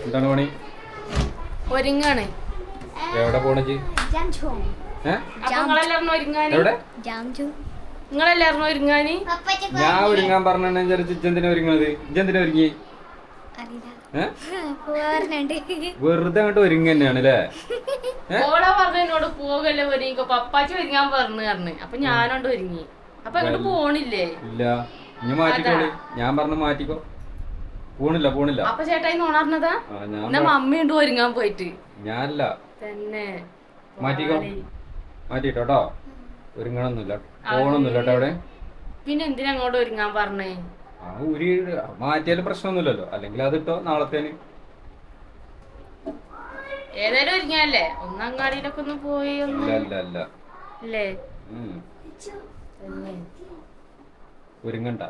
എന്താണ് പണി? ഒരുങ്ങാണ്. എവിടെ പോണജി? നിങ്ങളെല്ലാരും ഒരുങ്ങാന്. ഞാൻ ഒരുങ്ങാൻ പറഞ്ഞ ഇജ്ജെന്തിനാ ഒരുങ്ങണത്? ഇജ്ജെന്തിനാ ഒരുങ്ങി? വെറുതെ അങ്ങോട്ട് ഒരുങ്ങി തന്നെയാണ് അല്ലേ? ഓളെ പറഞ്ഞ എന്നോട് പോകല്ലേ ഒരുങ്ങിക്കോ, പപ്പാച്ചി ഒരുങ്ങാൻ പറഞ്ഞു. അപ്പൊ ഞാനോണ്ട് ഒരുങ്ങി. അപ്പൊ അങ്ങോട്ട് പോണില്ലേ? ഇല്ല, ഇനി മാറ്റിക്കോളി. ഞാൻ പറഞ്ഞു മാറ്റിക്കോ. പോണില്ല. അപ്പൊ ചേട്ടായി നോണറിഞ്ഞതാ? എന്നാ മമ്മിയുണ്ട് ഒരുങ്ങാൻ പോയിട്ട്. ഞാനല്ല തന്നെ. മാറ്റിട്ടോ. ഒരുങ്ങണൊന്നുമില്ല, പോണൊന്നുമില്ല കേട്ടോ അവിടെ. പിന്നെ എന്തിനാ അങ്ങോട്ട് ഒരുങ്ങാൻ പറഞ്ഞേ? മാറ്റിയാലും പ്രശ്നമൊന്നുമില്ലല്ലോ. അല്ലെങ്കിൽ അതിട്ടോ നാളത്തേന്. ഏതായാലും ഒരുങ്ങാല്ലേ? ഒന്നങ്ങാടിയിലൊക്കെ ഒന്ന് പോയി. അല്ല അല്ലേ? ഒരുങ്ങണ്ട.